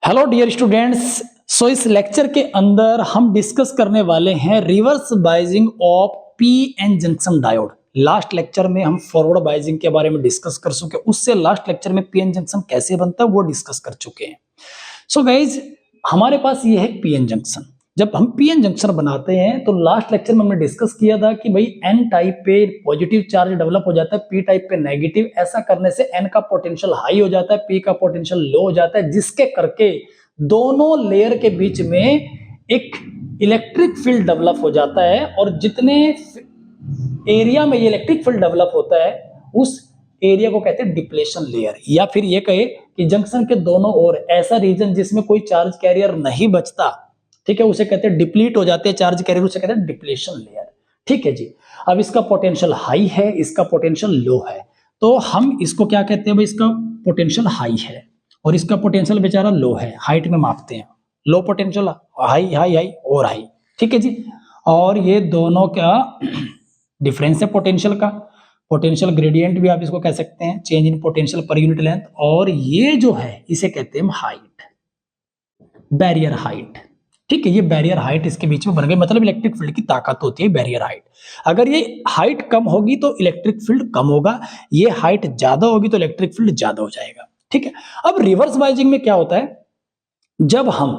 Hello dear students. सो इस lecture के अंदर हम डिस्कस करने वाले हैं reverse biasing of P N junction diode. Last lecture में हम फॉरवर्ड बायसिंग के बारे में डिस्कस कर चुके हैं, उससे लास्ट लेक्चर में पीएन जंक्शन कैसे बनता है वो डिस्कस कर चुके हैं। सो गाइज, हमारे पास ये है पीएन जंक्शन। जब हम पीएन जंक्शन बनाते हैं तो लास्ट लेक्चर में हमने डिस्कस किया था कि भाई एन टाइप पे पॉजिटिव चार्ज डेवलप हो जाता है, पी टाइप पे नेगेटिव। ऐसा करने से एन का पोटेंशियल हाई हो जाता है, पी का पोटेंशियल लो हो जाता है, जिसके करके दोनों लेयर के बीच में एक इलेक्ट्रिक फील्ड डेवलप हो जाता है। और जितने एरिया में ये इलेक्ट्रिक फील्ड डेवलप होता है उस एरिया को कहते हैं डिप्लेशन लेयर, या फिर ये कहे कि जंक्शन के दोनों ओर ऐसा रीजन जिसमें कोई चार्ज कैरियर नहीं बचता, ठीक है, उसे कहते हैं डिप्लीट हो जाते हैं चार्ज कैरियर, उसे कहते हैं डिप्लेशन लेयर। ठीक है जी। अब इसका पोटेंशियल हाई है, इसका पोटेंशियल लो है, तो हम इसको क्या कहते हैं भाई, इसका पोटेंशियल हाई है और इसका पोटेंशियल बेचारा लो है। हाइट में मापते हैं, low potential, high high high और हाई। ठीक है जी। और ये दोनों का डिफरेंस है पोटेंशियल का। पोटेंशियल ग्रेडियंट भी आप इसको कह सकते हैं, change in potential per unit length. और ये जो है इसे कहते हैं हाइट, बैरियर हाइट। ठीक है, ये बैरियर हाइट इसके बीच में बन गई, मतलब इलेक्ट्रिक फील्ड की ताकत होती है बैरियर हाइट। अगर ये हाइट कम होगी तो इलेक्ट्रिक फील्ड कम होगा, ये हाइट ज्यादा होगी तो इलेक्ट्रिक फील्ड ज्यादा हो जाएगा। ठीक है। अब रिवर्स बायसिंग में क्या होता है, जब हम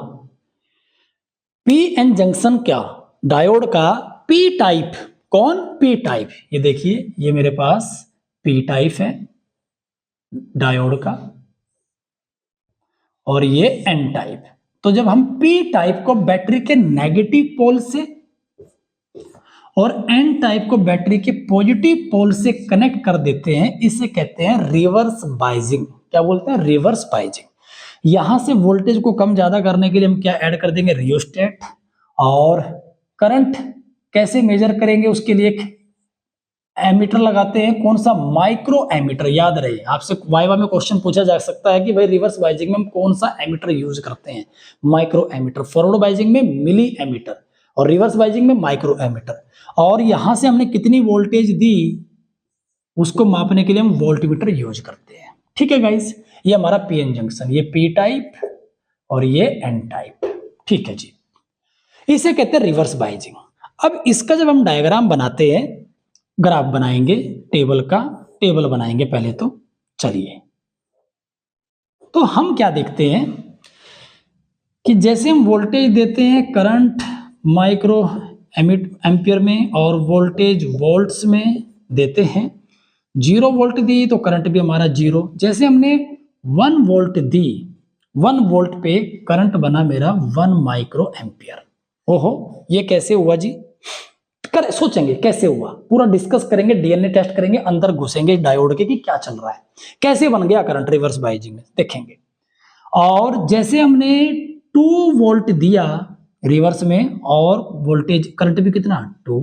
पी एन जंक्शन क्या डायोड का पी टाइप, कौन पी टाइप, ये देखिए ये मेरे पास पी टाइप है डायोड का और ये एन टाइप। तो जब हम पी टाइप को बैटरी के नेगेटिव पोल से और एन टाइप को बैटरी के पॉजिटिव पोल से कनेक्ट कर देते हैं, इसे कहते हैं रिवर्स बायसिंग। क्या बोलते हैं? Reverse biasing. यहां से वोल्टेज को कम ज्यादा करने के लिए हम क्या ऐड कर देंगे, रियोस्टेट। और करंट कैसे मेजर करेंगे, उसके लिए एक एमीटर लगाते हैं। कौन सा? Micro ammeter. याद रहे, आपसे वाइवा में क्वेश्चन पूछा जा सकता है कि भाई रिवर्स बायसिंग में हम कौन सा एमीटर यूज करते हैं। Micro ammeter. फॉरवर्ड बायसिंग में मिली एमीटर और रिवर्स बायसिंग में माइक्रो एमीटर। और यहां से हमने कितनी वोल्टेज दी उसको मापने के लिए हम वोल्टमीटर यूज करते हैं। ठीक है गाइस, ये हमारा पीएन जंक्शन, ये पी टाइप और ये एन टाइप। ठीक है जी, इसे कहते हैं रिवर्स बायसिंग। अब इसका जब हम डायग्राम बनाते हैं, ग्राफ बनाएंगे, टेबल का टेबल बनाएंगे पहले तो। चलिए, तो हम क्या देखते हैं कि जैसे हम वोल्टेज देते हैं करंट माइक्रो एम्पियर में और वोल्टेज वोल्ट्स में देते हैं। 0 वोल्ट दी तो करंट भी हमारा 0। जैसे हमने 1 वोल्ट दी, 1 वोल्ट पे करंट बना मेरा 1 माइक्रो एम्पियर। ओहो, ये कैसे हुआ जी? सोचेंगे कैसे हुआ, पूरा डिस्कस करेंगे, डीएनए टेस्ट करेंगे, अंदर घुसेंगे डायोड के कि क्या चल रहा है, कैसे बन गया करंट रिवर्स बायसिंग में, देखेंगे। और जैसे हमने 2 वोल्ट दिया रिवर्स में और वोल्टेज करंट भी कितना 2,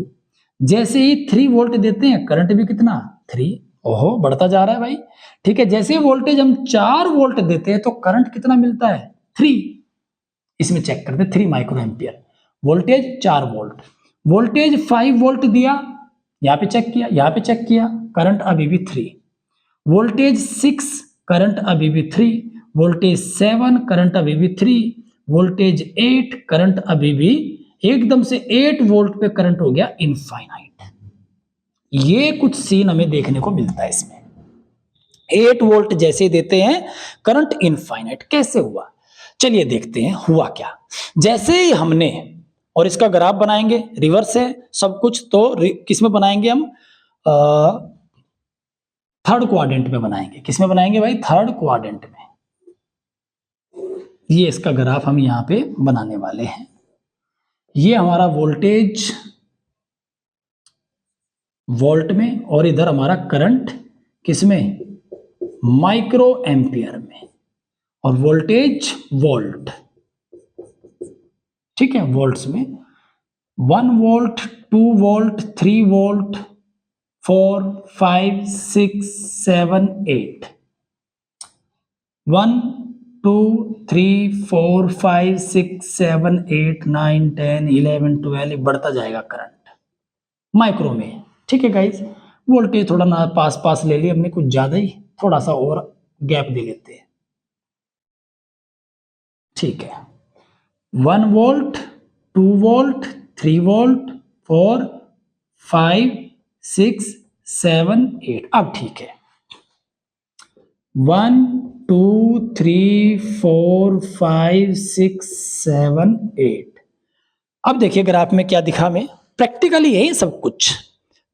जैसे ही 3 वोल्ट देते हैं करंट भी कितना 3। ओहो, बढ़ता जा रहा है भाई। ठीक है, जैसे वोल्टेज हम 4 वोल्ट देते हैं तो करंट कितना मिलता है 3। इसमें चेक करते हैं 3 micro ampere, voltage 4 volt. Voltage 5 volt दिया, यहां पे चेक किया, यहां पे चेक किया, करंट अभी भी 3। वोल्टेज 6, करंट अभी भी 3। वोल्टेज 7, करंट अभी भी 3। वोल्टेज 8, करंट अभी भी एकदम से 8 वोल्ट पे करंट हो गया इनफाइनाइट। ये कुछ सीन हमें देखने को मिलता है इसमें। 8 वोल्ट जैसे देते हैं करंट इनफाइनाइट। कैसे हुआ? चलिए देखते हैं हुआ क्या। जैसे ही हमने, और इसका ग्राफ बनाएंगे, रिवर्स है सब कुछ, तो किस में बनाएंगे हम? थर्ड क्वाड्रेंट में बनाएंगे। किस में बनाएंगे भाई? थर्ड क्वाड्रेंट में। ये इसका ग्राफ हम यहां पे बनाने वाले हैं। ये हमारा वोल्टेज वोल्ट में और इधर हमारा करंट किस में? माइक्रो एम्पियर में। और वोल्टेज वोल्ट, ठीक है, वोल्ट्स में। 1 वोल्ट, 2 वोल्ट, 3 वोल्ट, 4, 5, 6, 7, 8। 1, 2, 3, 4, 5, 6, 7, 8, 9, 10, 11, 12 बढ़ता जाएगा करंट माइक्रो में। ठीक है गाइज, वोल्टेज थोड़ा ना पास पास ले लिया हमने, कुछ ज्यादा ही, थोड़ा सा और गैप दे लेते हैं। ठीक है, 1 वोल्ट, 2 वोल्ट, 3 वोल्ट, 4, 5, 6, 7, 8। अब ठीक है, 1, 2, 3, 4, 5, 6, 7, 8। अब देखिए ग्राफ में क्या दिखा, में प्रैक्टिकली यही सब कुछ।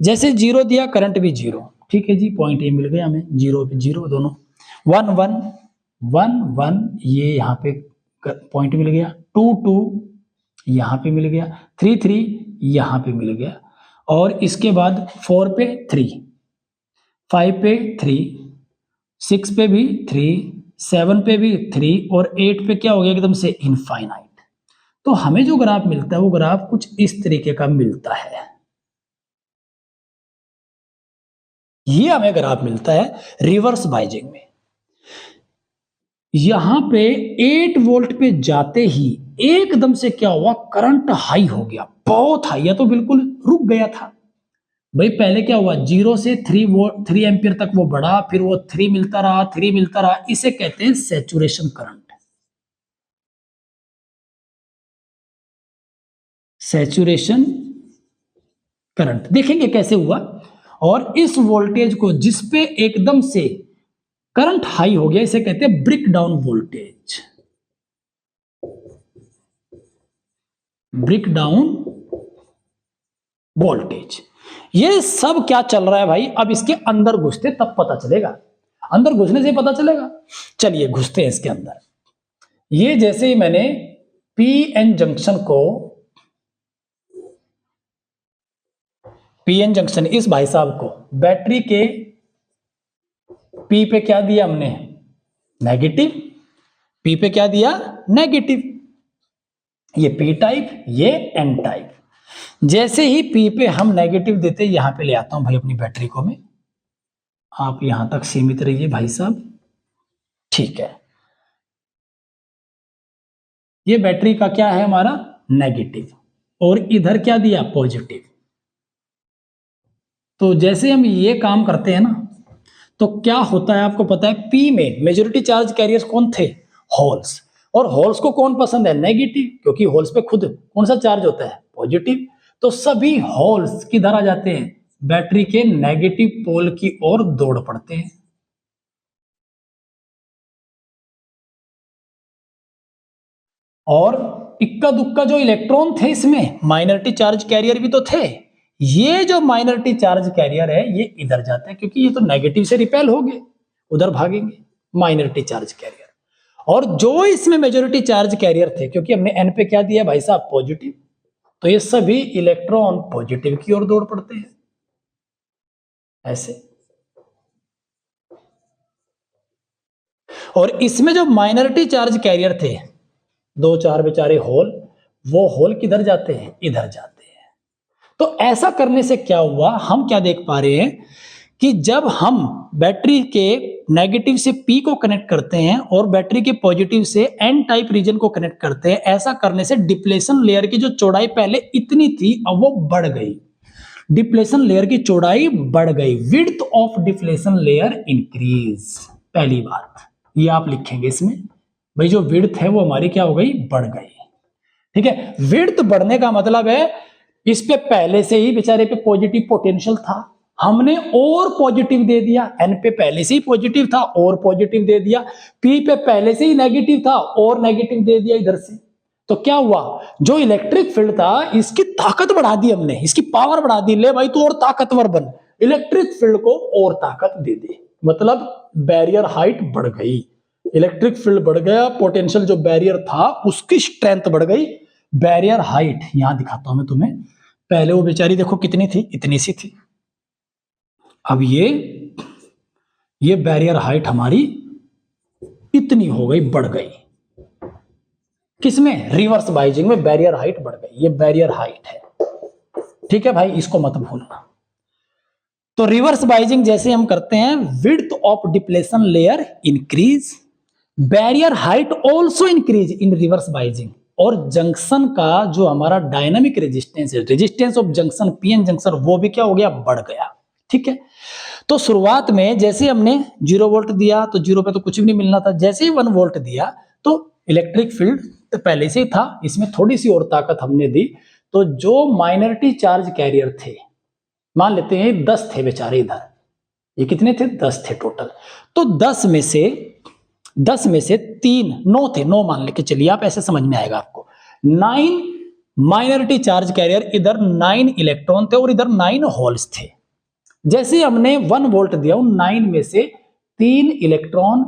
जैसे 0 दिया, करंट भी 0, ठीक है जी, पॉइंट ये मिल गया हमें, 0 पे 0 दोनों। 1, 1, 1, 1, ये यहाँ पे पॉइंट मिल गया। 2, 2 यहाँ पे मिल गया। 3, 3 यहाँ पे मिल गया। और इसके बाद 4 पे 3, 5 पे 3, 6 पे भी 3, 7 पे भी 3 और 8 पे क्या हो गया एकदम से इनफाइनाइट। तो हमें जो ग्राफ मिलता है वो ग्राफ कुछ इस तरीके का मिलता है। ये हमें ग्राफ मिलता है रिवर्स बाइजिंग में। यहां पे 8 वोल्ट पे जाते ही एकदम से क्या हुआ, करंट हाई हो गया, बहुत हाई, या तो बिल्कुल रुक गया था। भाई पहले क्या हुआ, 0 से 3 एम्पियर तक वो बढ़ा, फिर वो 3 मिलता रहा, 3 मिलता रहा। इसे कहते हैं सैचुरेशन करंट। सैचुरेशन करंट देखेंगे कैसे हुआ। और इस वोल्टेज को जिस पे एकदम से करंट हाई हो गया, इसे कहते हैं break down voltage. Break down voltage. ये सब क्या चल रहा है भाई, अब इसके अंदर घुसते तब पता चलेगा, अंदर घुसने से पता चलेगा। चलिए घुसते हैं इसके अंदर। ये जैसे ही मैंने पीएन जंक्शन को, पीएन जंक्शन इस भाई साहब को बैटरी के पी पे क्या दिया हमने, नेगेटिव, पी पे क्या दिया, नेगेटिव। ये पी टाइप, ये एन टाइप। जैसे ही पी पे हम नेगेटिव देते, यहां पे ले आता हूं भाई अपनी बैटरी को मैं, आप यहां तक सीमित रहिए भाई साहब, ठीक है। ये बैटरी का क्या है हमारा, नेगेटिव, और इधर क्या दिया, पॉजिटिव। तो जैसे हम ये काम करते हैं ना, तो क्या होता है आपको पता है, पी में मेजॉरिटी चार्ज कैरियर्स कौन थे, होल्स। और होल्स को कौन पसंद है, नेगेटिव, क्योंकि होल्स पे खुद कौन सा चार्ज होता है, पॉजिटिव। तो सभी होल्स किधर आ जाते हैं, बैटरी के नेगेटिव पोल की ओर दौड़ पड़ते हैं। और इक्का दुक्का जो इलेक्ट्रॉन थे इसमें, माइनॉरिटी चार्ज कैरियर भी तो थे। ये जो माइनॉरिटी चार्ज कैरियर है ये इधर जाते हैं, क्योंकि ये तो नेगेटिव से रिपेल हो गए, उधर भागेंगे माइनॉरिटी चार्ज कैरियर। और जो इसमें मेजॉरिटी चार्ज कैरियर थे, क्योंकि हमने एन पे क्या दिया भाई साहब, पॉजिटिव, तो ये सभी इलेक्ट्रॉन पॉजिटिव की ओर दौड़ पड़ते हैं ऐसे। और इसमें जो माइनॉरिटी चार्ज कैरियर थे, 2-4 बेचारे होल, वो होल किधर जाते हैं, इधर जाते हैं। तो ऐसा करने से क्या हुआ, हम क्या देख पा रहे हैं कि जब हम बैटरी के नेगेटिव से पी को कनेक्ट करते हैं और बैटरी के पॉजिटिव से एन टाइप रीजन को कनेक्ट करते हैं, ऐसा करने से डिप्लेशन लेयर की जो चौड़ाई पहले इतनी थी अब वो बढ़ गई। डिप्लेशन लेयर की चौड़ाई बढ़ गई, width of depletion layer increase. पहली बात ये आप लिखेंगे इसमें, भाई जो विड्थ है वो हमारी क्या हो गई, बढ़ गई। ठीक है, विड्थ बढ़ने का मतलब है इस पे पहले से ही बेचारे पे पॉजिटिव पोटेंशियल था, हमने और पॉजिटिव दे दिया। एन पे पहले से ही पॉजिटिव था और पॉजिटिव दे दिया, पी पे पहले से ही नेगेटिव था और नेगेटिव दे दिया इधर से। तो क्या हुआ, जो इलेक्ट्रिक फील्ड था इसकी ताकत बढ़ा दी हमने, इसकी पावर बढ़ा दी, ले भाई तू और ताकतवर बन, इलेक्ट्रिक फील्ड को और ताकत दे दे, मतलब बैरियर हाइट बढ़ गई, इलेक्ट्रिक फील्ड बढ़ गया, पोटेंशियल जो बैरियर था उसकी स्ट्रेंथ बढ़ गई। बैरियर हाइट यहां दिखाता हूं मैं तुम्हें, पहले वो बेचारी देखो कितनी थी, इतनी सी थी, अब ये बैरियर हाइट हमारी इतनी हो गई, बढ़ गई। किसमें, रिवर्स बाइजिंग में बैरियर हाइट बढ़ गई, ये बैरियर हाइट है। ठीक है भाई, इसको मत भूलना। तो रिवर्स बाइजिंग जैसे हम करते हैं, width of depletion layer increase, barrier height also increase in reverse biasing, और जंक्शन का जो हमारा डायनामिक रेजिस्टेंस है, resistance of junction, PN junction, वो भी क्या हो गया, बढ़ गया। ठीक है, तो शुरुआत में जैसे हमने 0 वोल्ट दिया तो 0 पे तो कुछ भी नहीं मिलना था, जैसे ही 1 वोल्ट दिया तो इलेक्ट्रिक फील्ड तो पहले से ही था, इसमें थोड़ी सी और ताकत हमने दी। तो जो माइनॉरिटी चार्ज कैरियर थे, मान लेते हैं 10 थे बेचारे इधर, ये कितने थे? 10 थे टोटल। तो 10 में से 3 9 थे, 9 मान लेके चलिए आप, ऐसे समझ में आएगा आपको। 9 माइनॉरिटी चार्ज कैरियर, इधर 9 इलेक्ट्रॉन थे और इधर 9 होल्स थे। जैसे हमने 1 वोल्ट दिया, उन 9 में से 3 इलेक्ट्रॉन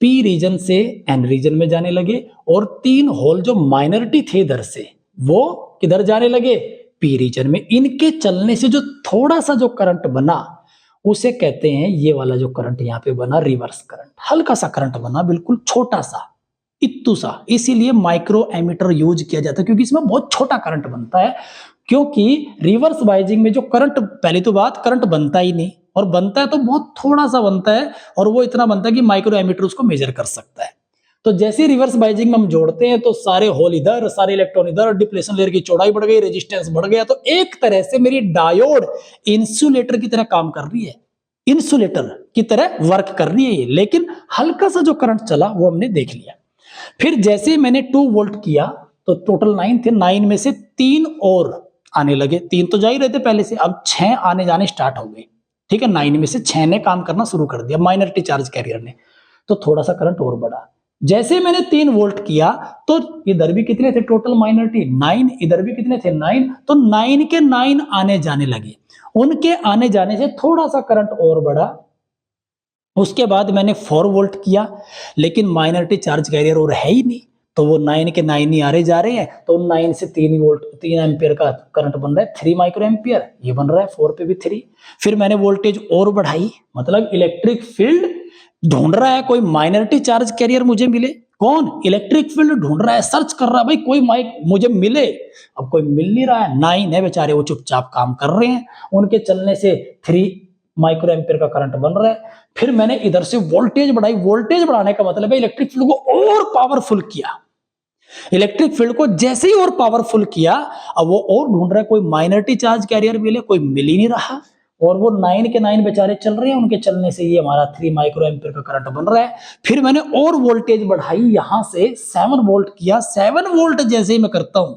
पी रीजन से एन रीजन में जाने लगे और 3 होल जो माइनॉरिटी थे इधर से, वो किधर जाने लगे? पी रीजन में। इनके चलने से जो थोड़ा सा जो करंट बना, उसे कहते हैं, ये वाला जो करंट यहाँ पे बना, रिवर्स करंट। हल्का सा करंट बना, बिल्कुल छोटा सा, इत्तू सा। इसीलिए माइक्रो एमीटर यूज किया जाता है, क्योंकि इसमें बहुत छोटा करंट बनता है। क्योंकि रिवर्स बाइजिंग में जो करंट, पहली तो बात, करंट बनता ही नहीं, और बनता है तो बहुत थोड़ा सा बनता है, और वो इतना बनता है कि माइक्रो एमीटर उसको मेजर कर सकता है। तो जैसे रिवर्स बाइजिंग में हम जोड़ते हैं, तो सारे होल इधर, सारे इलेक्ट्रॉन इधर, डिप्लेशन लेयर की चौड़ाई बढ़ गई, रेजिस्टेंस बढ़ गया। तो एक तरह से मेरी डायोड इंसुलेटर की तरह काम कर रही है, इंसुलेटर की तरह वर्क कर रही है ये। लेकिन हल्का सा जो करंट चला वो हमने देख लिया। फिर जैसे मैंने 2 वोल्ट किया, तो टोटल 9 थे, 9 में से 3 और आने लगे। 3 तो जा ही रहे थे पहले से, अब 6 आने जाने स्टार्ट हो गए। ठीक है, 9 में से 6 ने काम करना शुरू कर दिया, माइनॉरिटी चार्ज कैरियर ने। तो थोड़ा सा करंट और बढ़ा। जैसे मैंने 3 वोल्ट किया, तो इधर भी कितने थे टोटल माइनॉरिटी? 9। इधर भी कितने थे? 9। तो 9 के 9 आने जाने लगे। उनके आने जाने से थोड़ा सा करंट और बढ़ा। उसके बाद मैंने 4 वोल्ट किया, लेकिन माइनॉरिटी चार्ज कैरियर और है ही नहीं, तो वो 9 के 9 ही आ रहे जा रहे हैं। तो 9 से 3 वोल्ट, 3 एम्पियर का करंट बन रहा है, 3 माइक्रो एम्पियर ये बन रहा है, 4 पे भी 3। फिर मैंने वोल्टेज और बढ़ाई, मतलब इलेक्ट्रिक फील्ड ढूंढ रहा है, कोई माइनॉरिटी चार्ज कैरियर मुझे मिले। कौन? इलेक्ट्रिक फील्ड ढूंढ रहा है, सर्च कर रहा है, भाई कोई माइक मुझे मिले। अब कोई मिल नहीं रहा है, 9 है बेचारे, वो चुपचाप काम कर रहे हैं, उनके चलने से 3 माइक्रो एम्पियर का करंट बन रहा है। फिर मैंने इधर से वोल्टेज बढ़ाई। वोल्टेज बढ़ाने का मतलब है इलेक्ट्रिक फील्ड को और पावरफुल किया। इलेक्ट्रिक फील्ड को जैसे ही और पावरफुल किया, अब वो और ढूंढ रहा है कोई माइनॉरिटी चार्ज कैरियर मिले, कोई मिल ही नहीं रहा। और वो 9 के 9 बेचारे चल रहे हैं, उनके चलने से ये हमारा 3 माइक्रो एम्पियर का करंट बन रहा है। फिर मैंने और वोल्टेज बढ़ाई, यहां से 7 वोल्ट किया। 7 वोल्ट जैसे ही मैं करता हूं,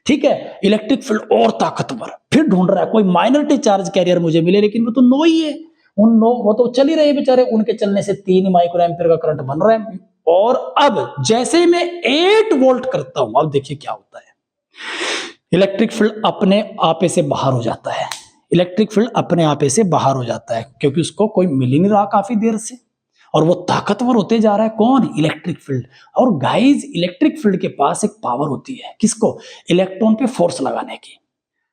ठीक है, इलेक्ट्रिक फील्ड और ताकतवर। फिर ढूंढ रहा है कोई माइनॉरिटी चार्ज कैरियर मुझे मिले, लेकिन वो तो 9 ही है। उन 9 वो तो चल ही रहे बेचारे, उनके चलने से 3 माइक्रो एम्पियर का करंट बन रहा है। और अब जैसे ही मैं 8 वोल्ट करता हूं, अब देखिए क्या होता है। इलेक्ट्रिक फील्ड अपने आपे से बाहर हो जाता है। इलेक्ट्रिक फील्ड अपने आपे से बाहर हो जाता है, क्योंकि उसको कोई मिल ही नहीं रहा काफी देर से, और वो ताकतवर होते जा रहा है। कौन? Electric field. और गाइस, इलेक्ट्रिक फील्ड के पास एक पावर होती है, किसको? इलेक्ट्रॉन पे फोर्स लगाने की।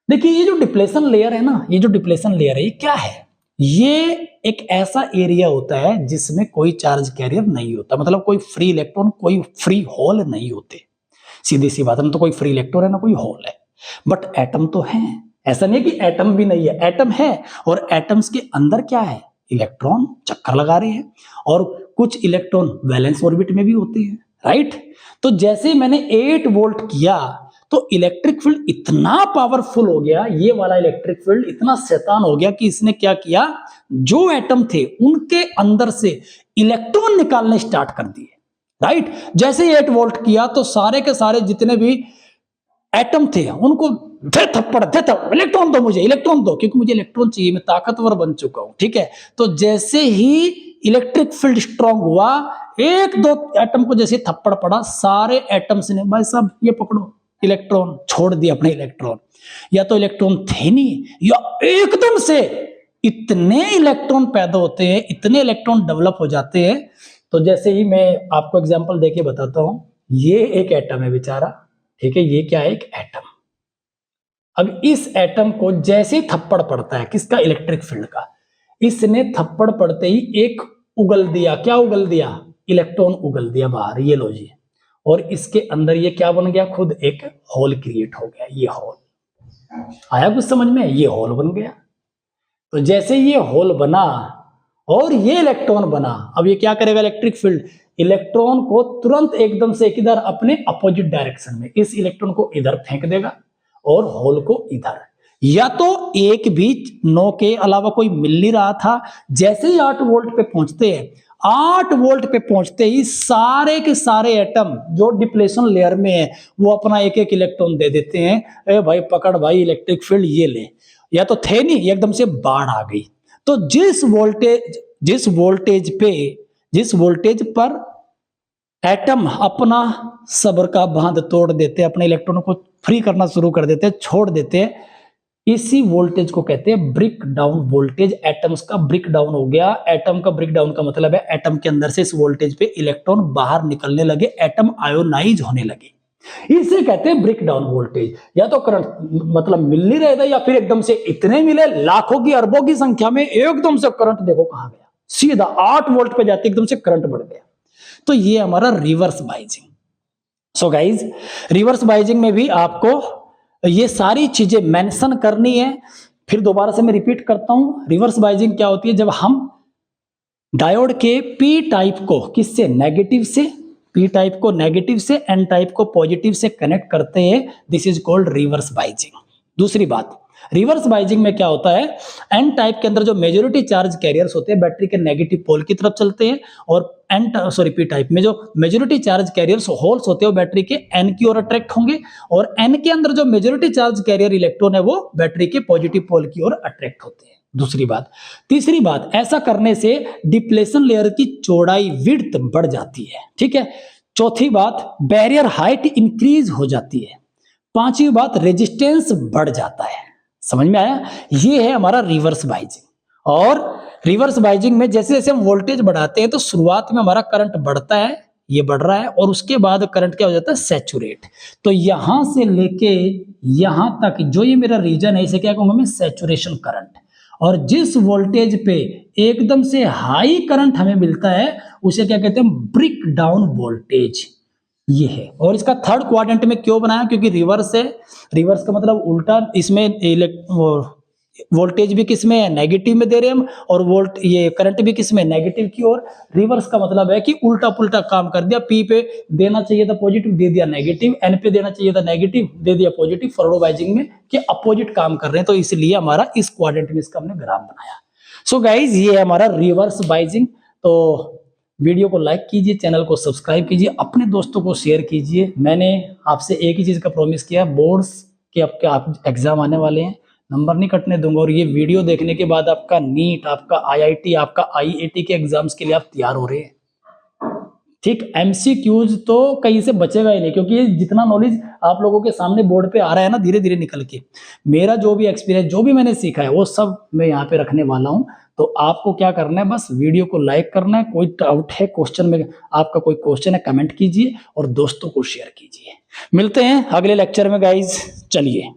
देखिए, ये जो डिप्लेशन लेयर है ना, ये जो डिप्लेशन लेयर है, ये क्या है? ये एक ऐसा एरिया होता है जिसमें कोई चार्ज कैरियर नहीं होता, मतलब कोई फ्री इलेक्ट्रॉन, कोई फ्री होल नहीं होते। सीधी सी बात है, ना तो कोई फ्री इलेक्ट्रॉन है ना कोई होल है। बट एटम तो है, ऐसा नहीं है कि एटम भी नहीं है, एटम है। और एटम्स के अंदर क्या है? इलेक्ट्रॉन चक्कर लगा रहे हैं, और कुछ इलेक्ट्रॉन वैलेंस ऑर्बिट में भी होते हैं, राइट? तो जैसे मैंने 8 वोल्ट किया, तो इलेक्ट्रिक फील्ड इतना पावरफुल हो गया, ये वाला इलेक्ट्रिक फील्ड इतना शैतान हो गया कि इसने क्या किया, जो एटम थे उनके अंदर से इलेक्ट्रॉन निकालने स्टार्ट कर दिए, राइट? जैसे 8 वोल्ट किया, तो सारे के सारे जितने भी एटम थे उनको दे थप्पड़, दे इलेक्ट्रॉन दो मुझे, इलेक्ट्रॉन दो, क्योंकि मुझे इलेक्ट्रॉन चाहिए, मैं ताकतवर बन चुका हूं, ठीक है? तो जैसे ही इलेक्ट्रिक फील्ड स्ट्रांग हुआ, 1-2 एटम को जैसे थप्पड़ पड़ा, सारे एटम्स ने, भाई साहब ये पकड़ो, इलेक्ट्रॉन छोड़ दिया अपने इलेक्ट्रॉन। या तो इलेक्ट्रॉन थे नहीं, या एकदम से इतने इलेक्ट्रॉन पैदा होते हैं, इतने इलेक्ट्रॉन डेवलप हो जाते हैं। तो जैसे ही मैं आपको एग्जांपल देके बताता हूं, ये एक एटम है बेचारा, ठीक है, ये क्या है? एक एटम। अब इस एटम को जैसे थप्पड़ पड़ता है, किसका? इलेक्ट्रिक फील्ड का। इसने थप्पड़ पड़ते ही एक उगल दिया, क्या उगल दिया? इलेक्ट्रॉन उगल दिया बाहर, ये लो जी। और इसके अंदर ये क्या बन गया? खुद एक होल क्रिएट हो गया। ये होल आया कुछ समझ में? ये होल बन गया। तो जैसे ये होल बना और ये इलेक्ट्रॉन बना, अब ये क्या करेगा? इलेक्ट्रिक फील्ड इलेक्ट्रॉन को तुरंत एकदम से किधर? अपने अपोजिट डायरेक्शन में, इस इलेक्ट्रॉन को इधर फेंक देगा और होल को इधर। या तो एक भी 9 के अलावा कोई मिल नहीं रहा था, जैसे ही 8 वोल्ट पे पहुंचते हैं, 8 वोल्ट पे पहुंचते ही सारे के सारे एटम जो डिप्लेशन लेयर में है वो अपना एक एक इलेक्ट्रॉन दे देते हैं, ए भाई पकड़ भाई इलेक्ट्रिक फील्ड ये ले, या तो थे नहीं एकदम से बाढ़ आ गई। तो जिस वोल्टेज पर एटम अपना सब्र का बांध तोड़ देते हैं, अपने इलेक्ट्रॉनों को फ्री करना शुरू कर देते हैं, छोड़ देते हैं, इसी वोल्टेज को कहते हैं ब्रेक डाउन वोल्टेज। एटम्स का ब्रेक डाउन हो गया। एटम का ब्रेक डाउन का मतलब है एटम के अंदर से इस वोल्टेज पे इलेक्ट्रॉन बाहर निकलने लगे, एटम आयोनाइज होने लगे, इसे कहते हैं ब्रेक डाउन वोल्टेज। या तो करंट मतलब मिल नहीं रहा था, या फिर एकदम से इतने मिले लाखों की अरबों की संख्या में, एकदम से करंट देखो कहां गया, सीधा 8 वोल्ट पे जाते एकदम से करंट बढ़ गया। तो ये हमारा रिवर्स बाइजिंग। सो गाइज, रिवर्स बाइजिंग में भी आपको ये सारी चीजें मेंशन करनी है। फिर दोबारा से मैं रिपीट करता हूं, रिवर्स बाइजिंग क्या होती है, जब हम डायोड के पी टाइप को किससे, नेगेटिव से, पी टाइप को नेगेटिव से, एन टाइप को पॉजिटिव से कनेक्ट करते हैं, दिस इज कॉल्ड रिवर्स बाइजिंग। दूसरी बात, रिवर्स बाइजिंग में क्या होता है, एन टाइप के अंदर जो मेजॉरिटी चार्ज कैरियर्स होते हैं बैटरी के नेगेटिव पोल की तरफ चलते हैं, और पी टाइप में जो मेजॉरिटी चार्ज कैरियर्स होल्स होते हैं वो बैटरी के एन की ओर अट्रैक्ट होंगे, और एन के अंदर जो मेजॉरिटी चार्ज कैरियर इलेक्ट्रॉन है वो बैटरी के पॉजिटिव पोल की ओर अट्रैक्ट होते हैं। दूसरी बात। तीसरी बात, ऐसा करने से डिप्लेशन लेयर की चौड़ाई विड्थ बढ़ जाती है, ठीक है। चौथी बात, बैरियर हाइट इंक्रीज हो जाती है। पांचवी बात, रेजिस्टेंस बढ़ जाता है। समझ में आया? ये है हमारा रिवर्स बाइजिंग। और रिवर्स बाइजिंग में जैसे जैसे हम वोल्टेज बढ़ाते हैं तो शुरुआत में हमारा करंट बढ़ता है, ये बढ़ रहा है, और उसके बाद करंट क्या हो जाता है, सैचुरेट। तो यहां से लेके यहां तक जो ये मेरा रीजन है, इसे क्या कहूंगा मैं, सैचुरेशन करंट। और जिस वोल्टेज पे एकदम से हाई करंट हमें मिलता है उसे क्या कहते हैं, ब्रेक डाउन वोल्टेज, ये है। और इसका थर्ड क्वाड्रेंट में क्यों बनाया, क्योंकि रिवर्स है, रिवर्स का मतलब उल्टा, इसमें वोल्टेज भी किस में है, नेगेटिव में दे रहे हैं हम, और ये करंट भी किस में, नेगेटिव की ओर। रिवर्स का मतलब है कि उल्टा पुल्टा काम कर दिया, पी पे देना चाहिए था पॉजिटिव, दे दिया नेगेटिव, एन पे देना चाहिए था नेगेटिव, दे दिया पॉजिटिव। फॉरवर्ड बाइजिंग में कि अपोजिट काम कर रहे हैं, तो इसलिए हमारा इस क्वाड्रेंट में इसका हमने ग्राफ बनाया। सो गाइज, ये है हमारा रिवर्स बाइजिंग। तो वीडियो को लाइक कीजिए, चैनल को सब्सक्राइब कीजिए, अपने दोस्तों को शेयर कीजिए। मैंने आपसे एक ही चीज का प्रॉमिस किया, बोर्ड्स के आपके एग्जाम आने वाले हैं, नंबर नहीं कटने दूंगा। और ये वीडियो देखने के बाद आपका नीट, आपका आईआईटी, आपका आईएटी के एग्जाम्स के लिए आप तैयार हो रहे हैं, ठीक। एमसीक्यूज तो कहीं से बचेगा ही नहीं, क्योंकि जितना नॉलेज आप लोगों के सामने बोर्ड पे आ रहा है ना, धीरे धीरे निकल के, मेरा जो भी एक्सपीरियंस, जो भी मैंने सीखा है वो सब मैं यहाँ पे रखने वाला हूँ। तो आपको क्या करना है, बस वीडियो को लाइक करना है। कोई डाउट है, क्वेश्चन में आपका कोई क्वेश्चन है, कमेंट कीजिए और दोस्तों को शेयर कीजिए। मिलते हैं अगले लेक्चर में गाइज, चलिए।